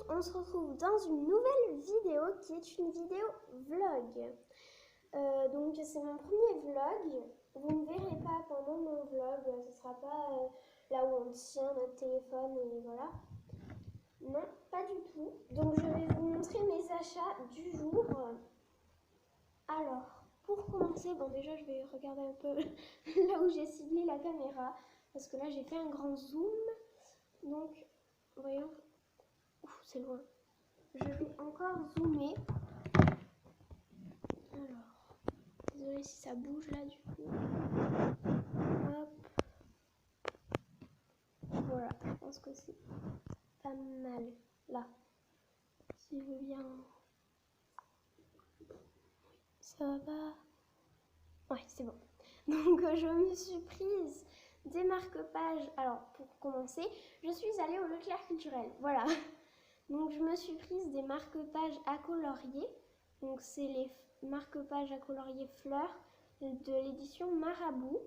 on se retrouve dans une nouvelle vidéo qui est une vidéo vlog. Donc c'est mon premier vlog. Vous ne me verrez pas pendant mon vlog, ce ne sera pas là où on tient notre téléphone et voilà. Non, pas du tout. Donc je vais vous montrer mes achats du jour. Alors, pour commencer, bon déjà je vais regarder un peu là où j'ai ciblé la caméra. Parce que là j'ai fait un grand zoom. Donc, voyons. Ouf, c'est loin. Je vais encore zoomer. Alors, désolée si ça bouge là du coup. Hop. Voilà, je pense que c'est pas mal. Là, si je veux bien. Ça va pas. Ouais, c'est bon. Donc, je me suis prise des marque-pages. Alors, pour commencer, je suis allée au Leclerc Culturel. Voilà. Donc, je me suis prise des marque-pages à colorier. Donc, c'est les marque-pages à colorier fleurs de l'édition Marabout.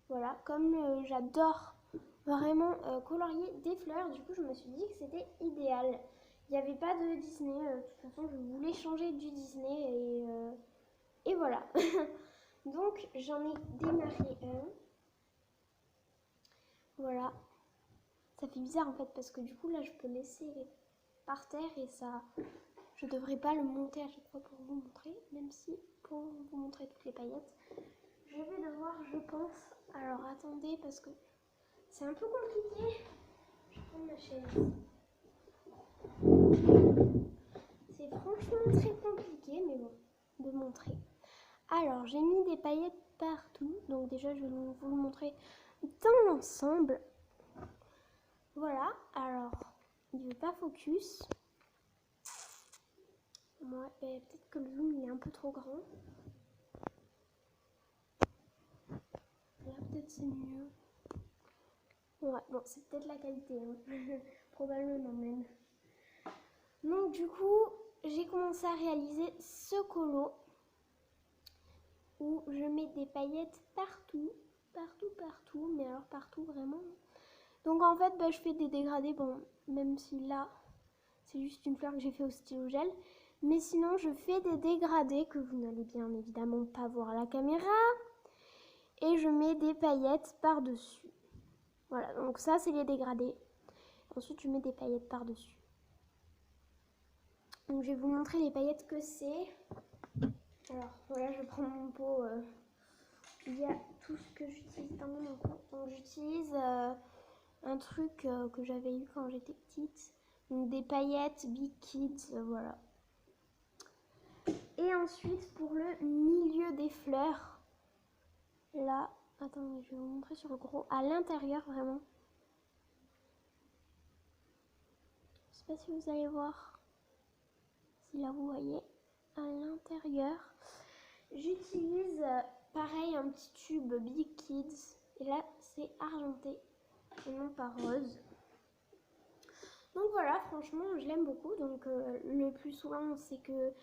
Voilà, comme j'adore vraiment colorier des fleurs, du coup, je me suis dit que c'était idéal. Il n'y avait pas de Disney. De toute façon, je voulais changer du Disney et voilà. Donc, j'en ai démarré un. Voilà. Ça fait bizarre en fait parce que du coup, là, je peux laisser par terre et ça... Je devrais pas le monter à chaque fois pour vous montrer, même si pour vous montrer toutes les paillettes, je vais devoir, je pense... Alors, attendez parce que c'est un peu compliqué. Je vais prendre ma chaise. C'est franchement très compliqué, mais bon, de montrer. Alors, j'ai mis des paillettes partout. Donc déjà, je vais vous le montrer dans l'ensemble. Voilà. Alors, il ne veut pas focus. Moi, peut-être que le zoom il est un peu trop grand. Là, peut-être c'est mieux. Ouais, bon, c'est peut-être la qualité. Hein. Probablement même. Donc, du coup, j'ai commencé à réaliser ce colo. Où je mets des paillettes partout, mais alors partout vraiment. Donc en fait, je fais des dégradés, bon, même si là, c'est juste une fleur que j'ai fait au stylo gel. Mais sinon, je fais des dégradés que vous n'allez bien évidemment pas voir à la caméra. Et je mets des paillettes par-dessus. Voilà, donc ça, c'est les dégradés. Ensuite, je mets des paillettes par-dessus. Donc je vais vous montrer les paillettes que c'est. Alors voilà, je prends mon pot. Il y a tout ce que j'utilise dans mon pot. Donc j'utilise un truc que j'avais eu quand j'étais petite. Donc des paillettes Big Kids, voilà. Et ensuite pour le milieu des fleurs, là, attendez, je vais vous montrer sur le gros, à l'intérieur vraiment. Je sais pas si vous allez voir, si là vous voyez, à l'intérieur, j'utilise pareil un petit tube Big Kids. Et là c'est argenté et non pas rose. Donc voilà, franchement, je l'aime beaucoup. Donc le plus souvent, c'est que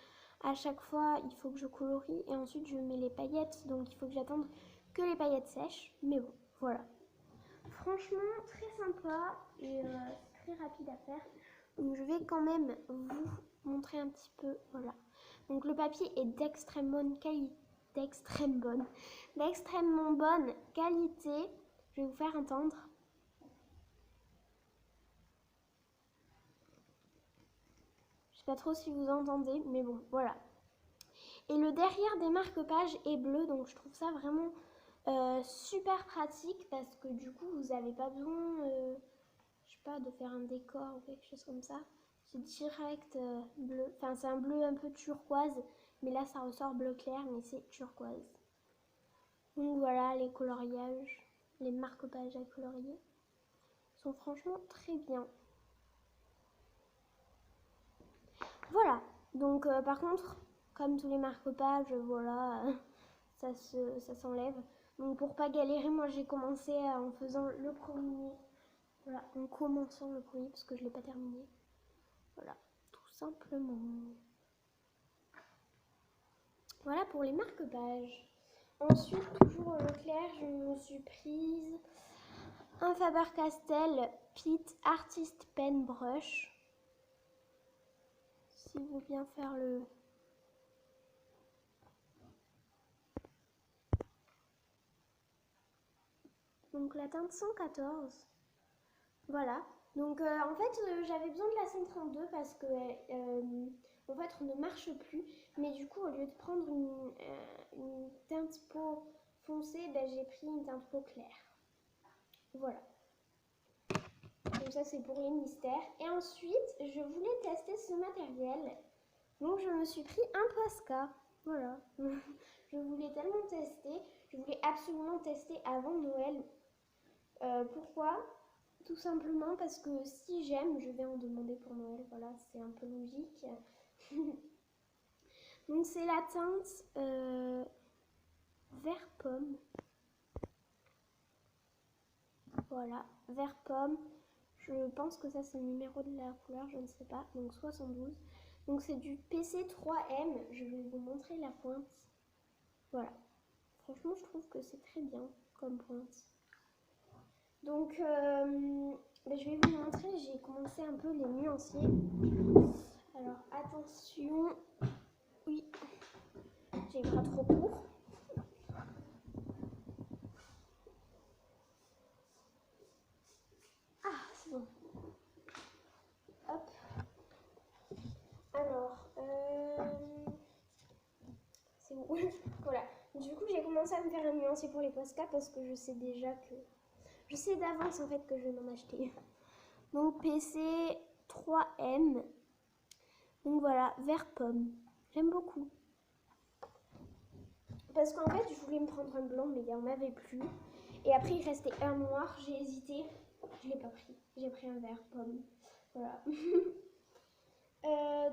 à chaque fois, il faut que je colorie et ensuite je mets les paillettes. Donc il faut que j'attende que les paillettes sèchent. Mais bon, voilà. Franchement, très sympa et très rapide à faire. Donc je vais quand même vous montrer un petit peu. Voilà. Donc le papier est d'extrêmement bonne qualité. D'extrêmement bonne qualité. Je vais vous faire entendre. Pas trop si vous entendez, mais bon, voilà. Et le derrière des marque-pages est bleu, donc je trouve ça vraiment super pratique parce que du coup, vous n'avez pas besoin, je sais pas, de faire un décor ou quelque chose comme ça. C'est direct bleu. Enfin, c'est un bleu un peu turquoise, mais là, ça ressort bleu clair, mais c'est turquoise. Donc voilà, les coloriages, les marque-pages à colorier sont franchement très bien. Voilà, donc par contre, comme tous les marque-pages, voilà, ça s'enlève. Donc pour pas galérer, moi j'ai commencé en faisant le premier, voilà, en commençant le premier parce que je l'ai pas terminé. Voilà, tout simplement. Voilà pour les marque-pages. Ensuite, toujours au Leclerc, je me suis prise un Faber-Castell Pit Artist Pen Brush. s'il veut bien faire le... Donc la teinte 114. Voilà. Donc en fait j'avais besoin de la 132 parce que en fait on ne marche plus. Mais du coup au lieu de prendre une teinte peau foncée, ben, j'ai pris une teinte peau claire. Voilà. Donc ça c'est pour les mystères. Et ensuite je voulais tester ce matériel. Donc je me suis pris un Posca. Voilà. Je voulais tellement tester. Je voulais absolument tester avant Noël. Pourquoi? Tout simplement parce que si j'aime, je vais en demander pour Noël. Voilà, c'est un peu logique. Donc c'est la teinte vert pomme. Voilà, vert pomme. Je pense que ça c'est le numéro de la couleur, je ne sais pas. Donc 72. Donc c'est du PC3M. Je vais vous montrer la pointe. Voilà. Franchement, je trouve que c'est très bien comme pointe. Donc, je vais vous montrer, j'ai commencé un peu les nuanciers. Alors, attention. Oui, j'ai les bras trop courts. Ah, c'est bon. Hop. Alors, c'est bon. Voilà. Du coup, j'ai commencé à me faire un nuancier pour les Posca parce que je sais déjà que... Je sais d'avance en fait que je vais m'en acheter. Donc, PC3M. Donc voilà, vert pomme. J'aime beaucoup. Parce qu'en fait, je voulais me prendre un blanc, mais il n'y en avait plus. Et après, il restait un noir. J'ai hésité. Je ne l'ai pas pris. J'ai pris un vert pomme. Voilà.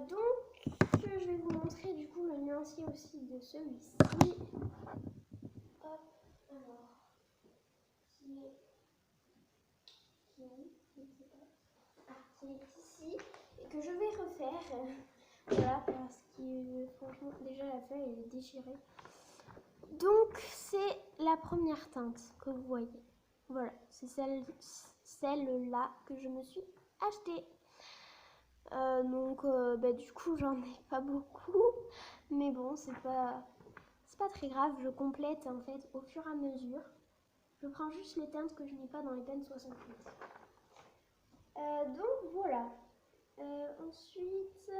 Donc, je vais vous montrer du coup le nuancier aussi de celui-ci. Hop, alors, qui est je ne sais pas. Ah, qui est ici et que je vais refaire. Voilà, parce que franchement, déjà la feuille elle est déchirée. Donc, c'est la première teinte que vous voyez. Voilà, c'est celle-là que je me suis achetée. Du coup, j'en ai pas beaucoup. Mais bon, c'est pas très grave. Je complète en fait au fur et à mesure. Je prends juste les teintes que je n'ai pas dans les pens 68. Donc, voilà. Ensuite,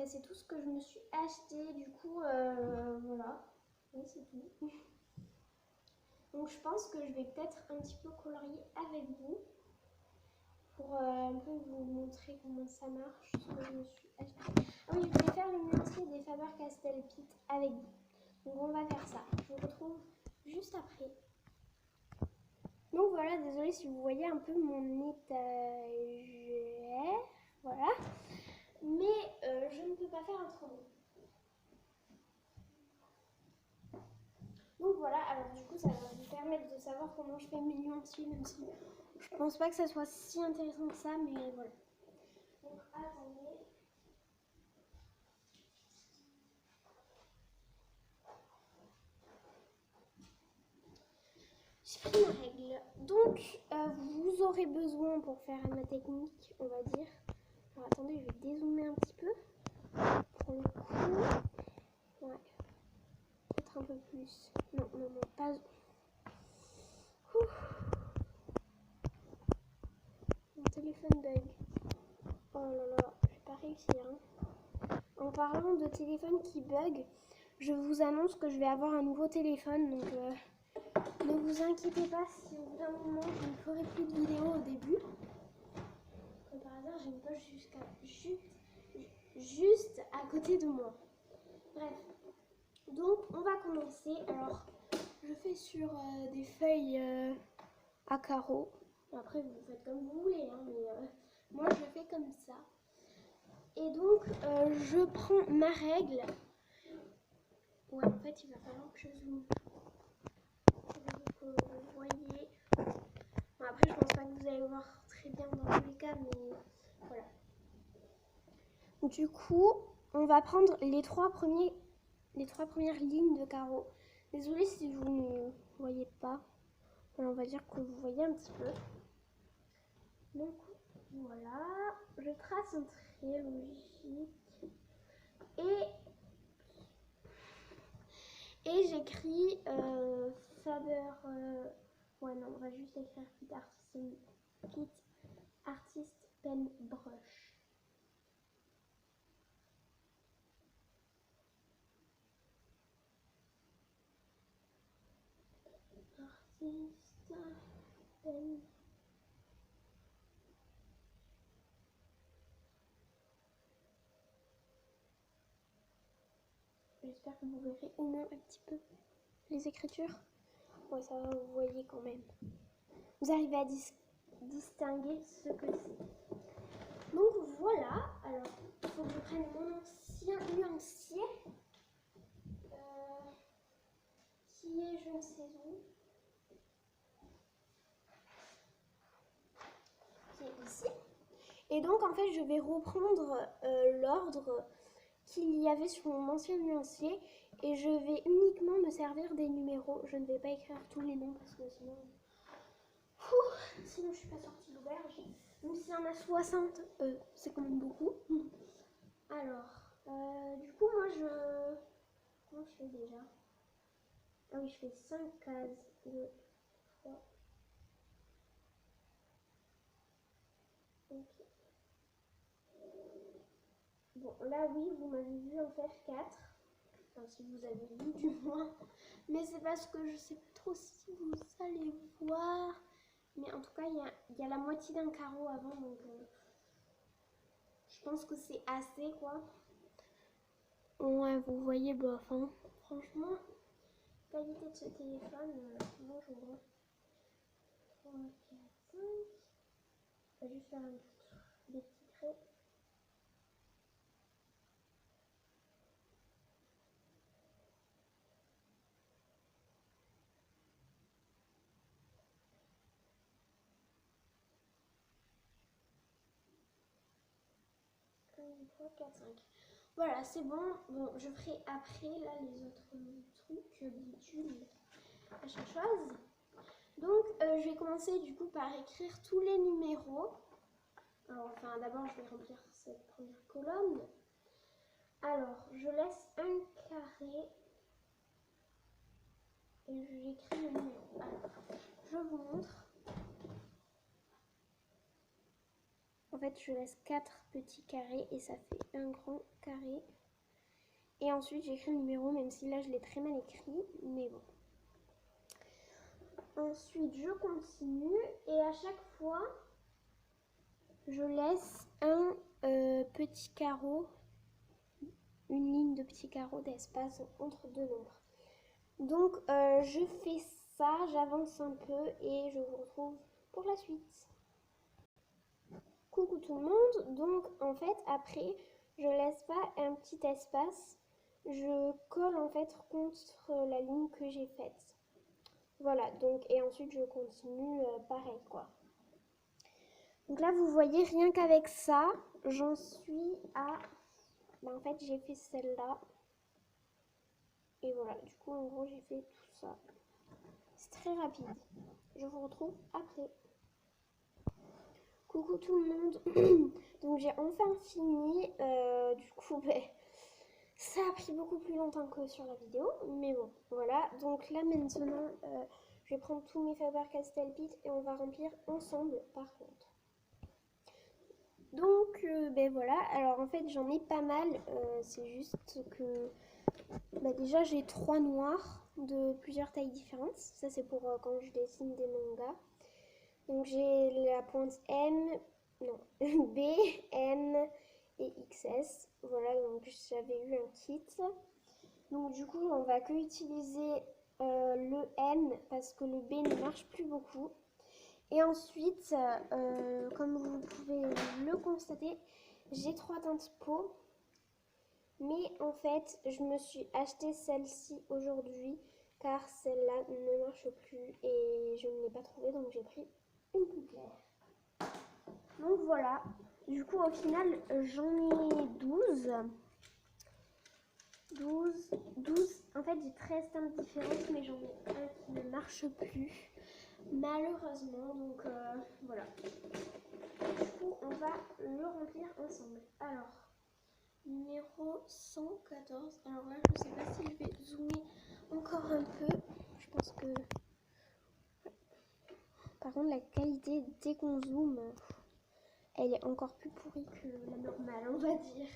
c'est tout ce que je me suis acheté. Du coup, voilà. Oui, c'est tout. Donc je pense que je vais peut-être un petit peu colorier avec vous pour un peu vous montrer comment ça marche, ce que je me suis acheté. Ah oui, je voulais faire le nuancier des Faber-Castell Pit avec vous. Donc on va faire ça. Je vous retrouve juste après. Donc voilà, désolée si vous voyez un peu mon étagère. Voilà. Mais je ne peux pas faire autrement. Donc voilà, alors du coup ça va vous permettre de savoir comment je fais mes nuanciers, même si je pense pas que ça soit si intéressant que ça, mais voilà. Donc attendez. J'ai pris ma règle. Donc vous aurez besoin pour faire ma technique, on va dire. Alors attendez, je vais dézoomer un petit peu. Pour le coup. Ouais. Peut-être un peu plus. Non, pas. Ouf. Mon téléphone bug. Oh là là, je vais pas réussir. Hein. En parlant de téléphone qui bug, je vous annonce que je vais avoir un nouveau téléphone. Donc ne vous inquiétez pas si au bout d'un moment je ne ferai plus de vidéos au début. Comme par hasard, j'ai une poche juste à côté de moi. Bref. Donc on va commencer. Alors je fais sur des feuilles à carreaux. Après vous faites comme vous voulez, hein, mais moi je fais comme ça. Et donc je prends ma règle. Ouais, en fait il va falloir que je zoome. Que vous voyez. Bon, après je pense pas que vous allez voir très bien dans tous les cas, mais voilà. Du coup, on va prendre les trois premières lignes de carreaux. Désolée si vous ne voyez pas. Alors, on va dire que vous voyez un petit peu. Donc voilà, je je trace un trait logique et j'écris Faber. Ouais, non, on va juste écrire Kit Artist Pen Brush. Artist Pen. J'espère que vous verrez au moins un petit peu les écritures. Ouais, ça va, vous voyez quand même. Vous arrivez à distinguer ce que c'est. Donc voilà, alors il faut que je prenne mon ancien nuancier qui est je ne sais où, qui est ici. Et donc en fait je vais reprendre l'ordre qu'il y avait sur mon ancien nuancier et je vais uniquement me servir des numéros. Je ne vais pas écrire tous les noms parce que sinon je suis pas sortie de l'auberge. Donc s'il y en a 60, c'est quand même beaucoup. Alors, du coup moi comment je fais déjà? Ah oui, je fais 5 cases. 2, 3. Ok. Bon, là oui, vous m'avez vu en faire 4. Enfin, si vous avez vu du moins. Mais c'est parce que je sais pas trop si vous allez voir. Mais en tout cas, il y a la moitié d'un carreau avant, donc je pense que c'est assez, quoi. Ouais, vous voyez, bof, hein. Franchement, qualité de ce téléphone, bonjour. 3, 4, 5. Je vais juste faire des petits traits. Un, 3, 4, 5. Voilà, c'est bon. Bon, je ferai après, là, les autres trucs, bidule, machin chose. Donc, je vais commencer, du coup, par écrire tous les numéros. Alors, enfin, d'abord, je vais remplir cette première colonne. Alors, je laisse un carré et j'écris le numéro. Alors, je vous montre. En fait, je laisse 4 petits carrés et ça fait un grand carré. Et ensuite, j'écris le numéro, même si là, je l'ai très mal écrit, mais bon. Ensuite, je continue et à chaque fois, je laisse un petit carreau, une ligne de petits carreaux d'espace entre deux nombres. Donc, je fais ça, j'avance un peu et je vous retrouve pour la suite. Coucou tout le monde, donc en fait, après, je laisse pas un petit espace, je colle en fait contre la ligne que j'ai faite. Voilà, donc, et ensuite je continue pareil, quoi. Donc là, vous voyez, rien qu'avec ça, j'en suis à... en fait, j'ai fait celle-là. Et voilà, du coup, en gros, j'ai fait tout ça. C'est très rapide. Je vous retrouve après. Coucou tout le monde. Donc, j'ai enfin fini. Du coup, ça a pris beaucoup plus longtemps que sur la vidéo. Mais bon, voilà. Donc là, maintenant, je vais prendre tous mes Faber-Castell Pit et on va remplir ensemble, par contre. Donc, voilà. Alors, en fait, j'en ai pas mal. C'est juste que... déjà, j'ai 3 noirs de plusieurs tailles différentes. Ça, c'est pour quand je dessine des mangas. Donc, j'ai la pointe M, non, B, M et XS. Voilà, donc j'avais eu un kit. Donc, du coup, on va que utiliser le M parce que le B ne marche plus beaucoup. Et ensuite, comme vous pouvez le constater, j'ai 3 teintes peau. Mais en fait, je me suis acheté celle-ci aujourd'hui car celle-là ne marche plus et je ne l'ai pas trouvée, donc j'ai pris une plus claire. Donc voilà, du coup au final j'en ai 12. En fait j'ai 13 teintes différentes mais j'en ai un qui ne marche plus. malheureusement. Donc voilà. Du coup, on va le remplir ensemble. Alors, numéro 114. Alors là, je sais pas si je vais zoomer encore un peu. Je pense que... Par contre, la qualité, dès qu'on zoome, elle est encore plus pourrie que la normale, on va dire.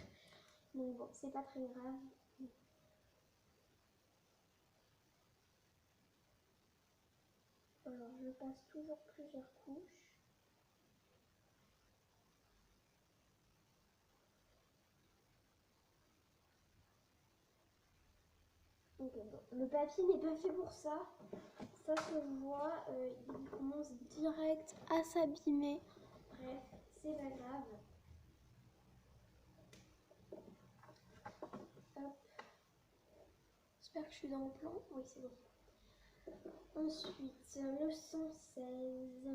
Donc bon, c'est pas très grave. Alors, je passe toujours plusieurs couches. Ok, bon. Le papier n'est pas fait pour ça. Ça se voit, il commence direct à s'abîmer. Bref, c'est pas grave. Hop. J'espère que je suis dans le plan. Oui, c'est bon. Ensuite, le 116.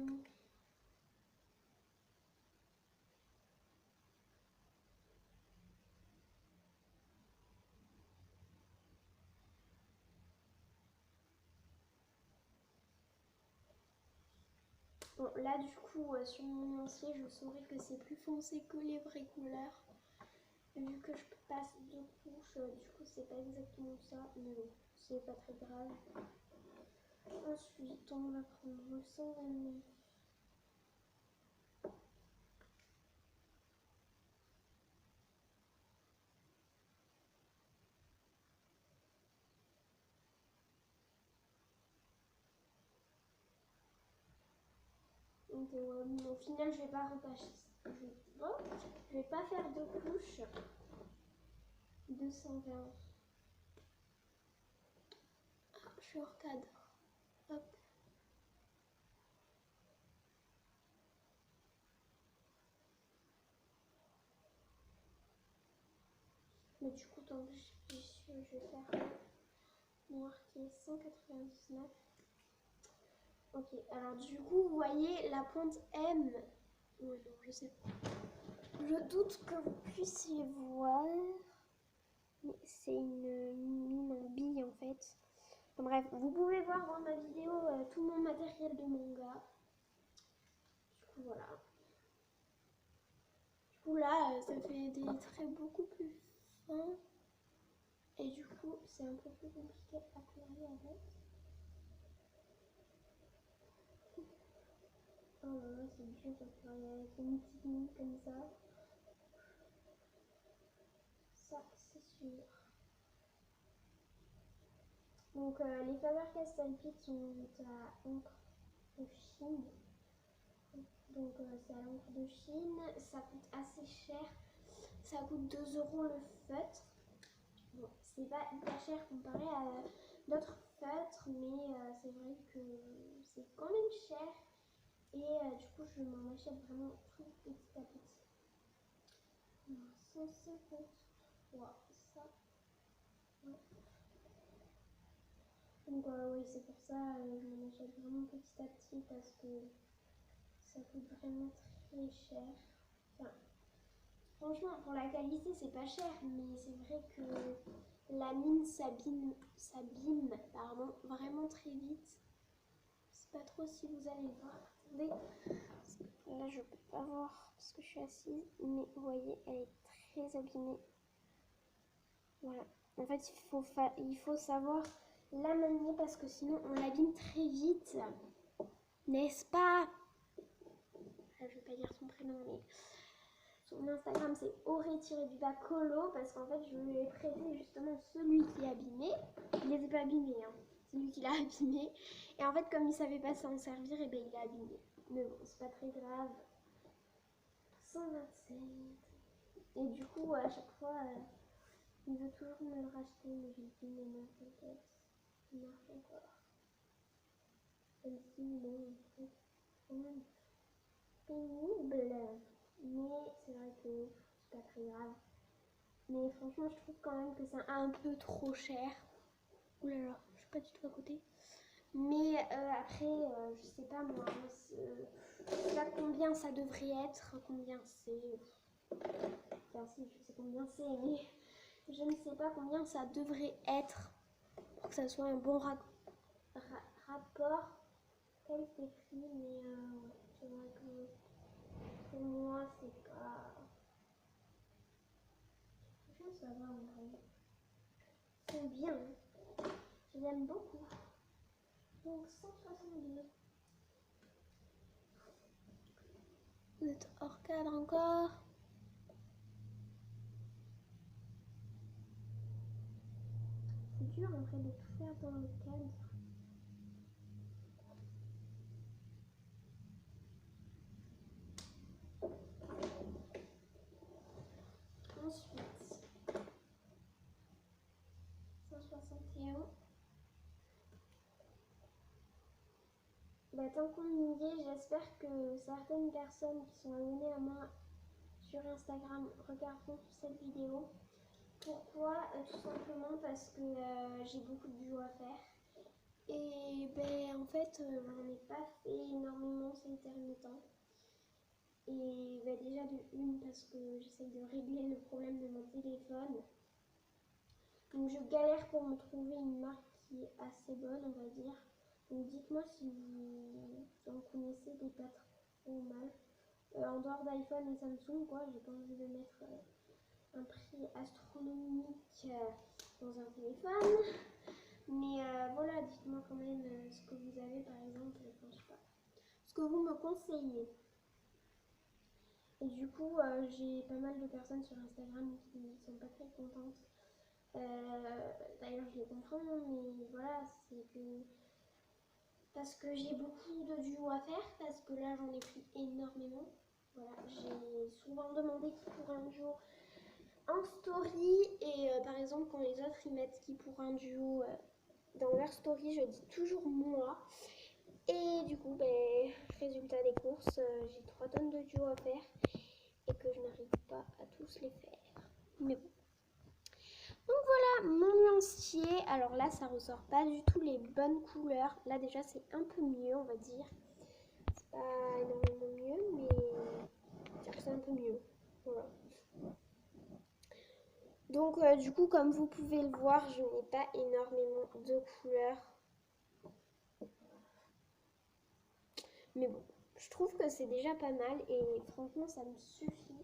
Bon, là, du coup, sur mon ancien, je saurais que c'est plus foncé que les vraies couleurs. Vu que je passe 2 couches, du coup, c'est pas exactement ça. Mais bon, c'est pas très grave. Ensuite, on va prendre le 129. Donc, au final, je vais pas repasser. Je vais pas faire 2 couches. 220. Ah, je suis hors cadre. Hop. Mais du coup, tant que je vais faire marquer 199. Ok, alors du coup, vous voyez la pointe M. Oui, non, je sais pas. Je doute que vous puissiez voir. Mais c'est une mine en bille en fait. Enfin, bref, vous pouvez voir dans ma vidéo tout mon matériel de manga. Du coup, voilà. Du coup, là, ça fait des traits beaucoup plus fins. Et du coup, c'est un peu plus compliqué à colorer avec. Oh là là, c'est dur de colorer avec une petite mine comme ça. Ça, c'est sûr. Donc, les Faber-Castell Pit sont à encre de Chine. Donc, c'est à l'encre de Chine. Ça coûte assez cher. Ça coûte 2 € le feutre. Bon, c'est pas hyper cher comparé à d'autres feutres, mais c'est vrai que c'est quand même cher. Et du coup, je m'en achète vraiment tout petit à petit. 153, ça. Ouais. Donc oui, c'est pour ça je m'en achète vraiment petit à petit parce que ça coûte vraiment très cher. Enfin, franchement, pour la qualité, c'est pas cher, mais c'est vrai que la mine s'abîme pardon, vraiment très vite. Je sais pas trop si vous allez voir. Attendez, là je peux pas voir parce que je suis assise, mais vous voyez, elle est très abîmée. Voilà. En fait, il faut savoir la manier parce que sinon on l'abîme très vite. N'est-ce pas? Je vais pas dire son prénom, mais son Instagram c'est Auré-du-bas-colo parce qu'en fait je lui ai prêté justement celui qui est abîmé. Il les a pas abîmés, hein. C'est lui qui l'a abîmé. Et en fait, comme il savait pas s'en servir, et ben il l'a abîmé. Mais bon, c'est pas très grave. 127. Et du coup, à chaque fois, il veut toujours me le racheter, mais je lui dis, mais non, t'inquiète, il marche encore. Même si, bon, c'est quand même pénible. Mais c'est vrai que c'est pas très grave. Mais franchement, je trouve quand même que c'est un peu trop cher. Ouh là là, je suis pas du tout à côté. Mais après, je sais pas moi, je sais pas combien ça devrait être, combien c'est. Enfin, si, je sais combien c'est, mais je ne sais pas combien ça devrait être pour que ça soit un bon rapport. qualité prix, mais ouais, c'est vrai que pour moi c'est pas. Franchement, ça va en vrai. C'est bien, je l'aime beaucoup. Donc 162. Vous êtes hors cadre encore. C'est dur en fait de tout faire dans le cadre. Ensuite, 161. Bah, tant qu'on y est, j'espère que certaines personnes qui sont abonnées à moi sur Instagram regarderont cette vidéo. Pourquoi? Tout simplement parce que j'ai beaucoup de duos à faire. Et ben, en fait, j'en ai pas fait énormément ces derniers temps. Et ben, déjà de une, parce que j'essaye de régler le problème de mon téléphone. Donc je galère pour me trouver une marque qui est assez bonne, on va dire. Donc dites-moi si vous en connaissez des pas trop mal. En dehors d'iPhone et Samsung, quoi, j'ai pas envie de mettre un prix astronomique dans un téléphone. Mais voilà, dites-moi quand même ce que vous avez par exemple, enfin, je sais pas, ce que vous me conseillez. Et du coup, j'ai pas mal de personnes sur Instagram qui sont pas très contentes. D'ailleurs, je les comprends, mais voilà, c'est que parce que j'ai beaucoup de duos à faire, parce que là, j'en ai pris énormément. Voilà, j'ai souvent demandé qui pour un duo en story, et par exemple, quand les autres ils mettent qui pour un duo dans leur story, je dis toujours moi. Et du coup, ben, résultat des courses, j'ai 3 tonnes de duos à faire et que je n'arrive pas à tous les faire. Mais bon. Donc voilà mon nuancier. Alors là, ça ressort pas du tout les bonnes couleurs. Là déjà, c'est un peu mieux, on va dire. C'est pas énormément mieux, mais c'est un peu mieux. Voilà. Donc du coup, comme vous pouvez le voir, je n'ai pas énormément de couleurs. Mais bon, je trouve que c'est déjà pas mal et franchement, ça me suffit.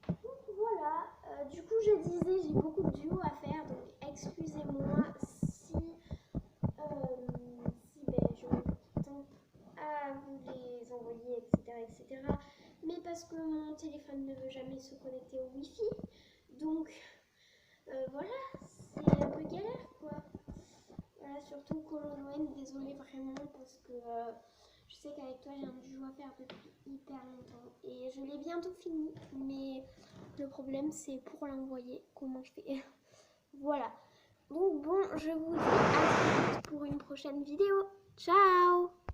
Donc voilà, du coup, je disais, j'ai beaucoup de duos à faire, donc excusez-moi si, ben, je mets beaucoup de temps à vous les envoyer, etc. Mais parce que mon téléphone ne veut jamais se connecter au Wi-Fi. Donc voilà, c'est un peu galère quoi. Voilà, surtout Cololoen, désolée vraiment parce que je sais qu'avec toi j'ai un duo à faire depuis hyper longtemps et je l'ai bientôt fini, mais le problème c'est pour l'envoyer, comment je fais. Voilà, donc bon, je vous dis à très vite pour une prochaine vidéo. Ciao!